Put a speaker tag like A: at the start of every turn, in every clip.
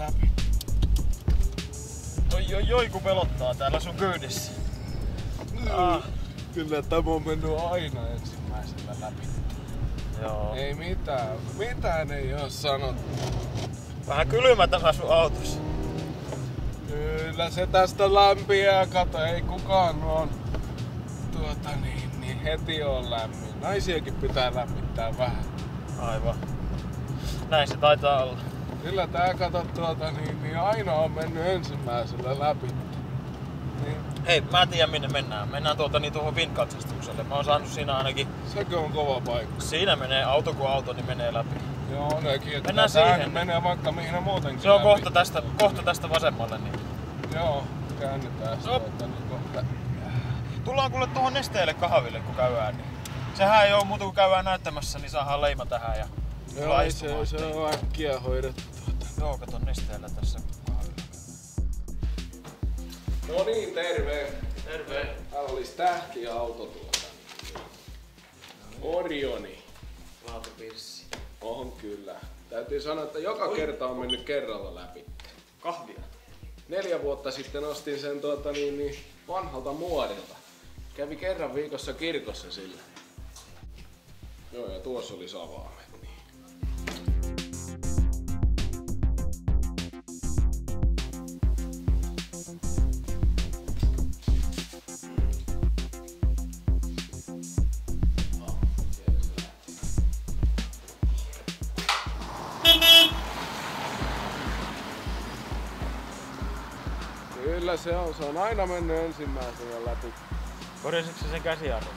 A: läpi. Oi kun pelottaa täällä sun kyydissä.
B: Kyllä tämä on mennyt aina ensimmäisellä läpi.
A: Joo.
B: Ei mitään. Mitään ei oo sanottu.
A: Vähän kylmä tämä sun autossa.
B: Kyllä se tästä lämpiää. Kato, ei kukaan on niin heti on lämmin. Naisiakin pitää lämmittää vähän.
A: Aivan. Näin se taitaa olla.
B: Kyllä tää kato niin aina on mennyt ensimmäisellä läpi. Niin.
A: Hei, mä tiedän minne mennään. Mennään tuohon Vind-katsastukselle. Mä oon saanut siinä ainakin...
B: Sekö on kova paikka?
A: Siinä menee auto kuin auto, niin menee läpi.
B: Joo, nekin.
A: Mennään siihen.
B: Menee vaikka mihin muutenkin.
A: Se on kohta tästä vasemmalle. Niin.
B: Joo, käännytään niin kohta.
A: Tullaan kuule tuohon Nesteelle kahville kun käydään. Niin. Sehän ei oo muuta kuin käydään näyttämässä, niin saadaan leima tähän ja tullaan istumaan.
B: Se on äkkiä hoidettu.
A: Joo, kato Nesteellä tässä kahvilla.
B: No niin, terve.
A: Terve.
B: Täällä olisi tähtiauto tuolta. Orioni.
A: Laatupirssi.
B: On kyllä. Täytyy sanoa, että joka kerta on mennyt kerralla läpi.
A: Kahvia.
B: 4 vuotta sitten ostin sen vanhalta muodilta. Kävi kerran viikossa kirkossa sillä. Joo, ja tuossa oli avaimet. Niin. Kyllä se on aina mennyt ensimmäisenä läpi.
A: Korjasitko sen käsijarrun?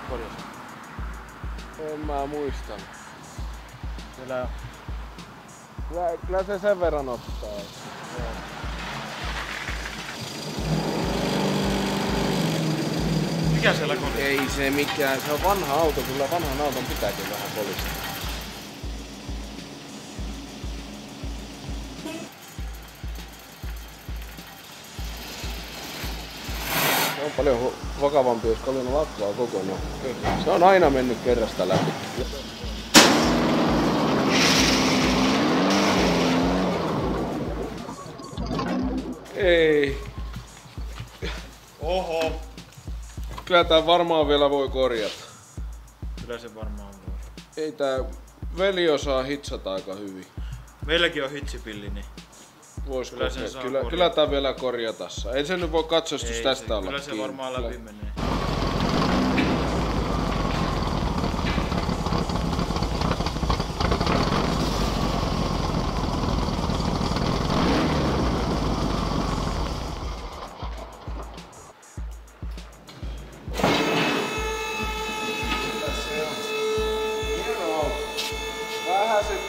A: Korjasin.
B: En mä muista. Kyllä se sen verran ottaa.
A: Joo. Mikä siellä kolistaa?
B: Ei se mikään, se on vanha auto, kyllä vanhan auton pitääkin vähän kolistaa. Se on paljon vakavampi, jos kaljuna lakkaa kokonaan. Se on aina mennyt kerrasta läpi. Ei.
A: Oho.
B: Kyllä tää varmaan vielä voi korjata.
A: Kyllä se varmaan voi.
B: Ei tää veli osaa hitsata aika hyvin.
A: Meilläkin on hitsipilli, niin
B: Vois
A: kyllä
B: kyllä tää vielä korjatassa. Ei se nyt voi katsastus
A: ei
B: tästä
A: se,
B: olla
A: kyllä se varmaan läpi menee.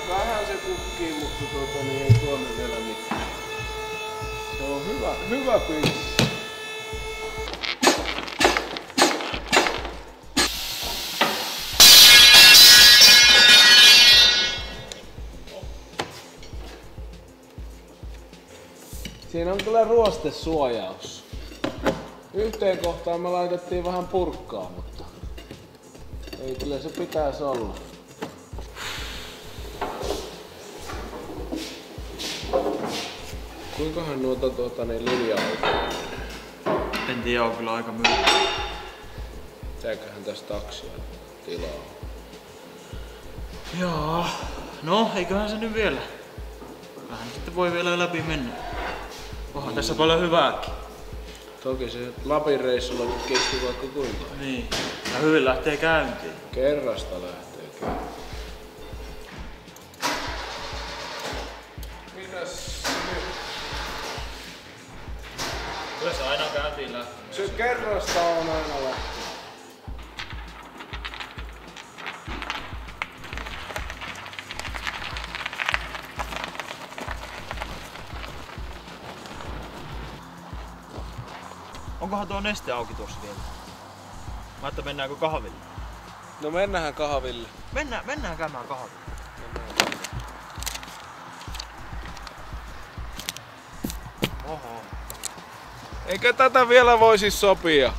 B: Vähän se kukkii, mutta ei tuonne vielä mitään. Se on hyvä pinssi. Siinä on kyllä ruostesuojaus. Yhteen kohtaan me laitettiin vähän purkkaa, mutta ei kyllä se pitäisi olla. Kuinkahan linja-autoja?
A: En tiedä, on kyllä aika myyty.
B: Tääköhän tässä taksia tilaa?
A: Joo. No, eiköhän se nyt vielä. Vähän sitten voi vielä läpi mennä. Onhan tässä paljon hyvääkin.
B: Toki se Lapin reissulla kesti vaikka kuinka.
A: Niin. Ja hyvin lähtee käyntiin.
B: Kerrasta lähtee käyntiin. Mitäs nyt?
A: Kyllä se aina käyntiin lähtee.
B: Se kerrasta on aina lähtee.
A: Onkohan tuo Neste auki tuossa vielä? Mä että mennäänkö kahville?
B: No mennään kahville.
A: Mennään käymään kahville.
B: Oho. Eikä tätä vielä voisi sopia?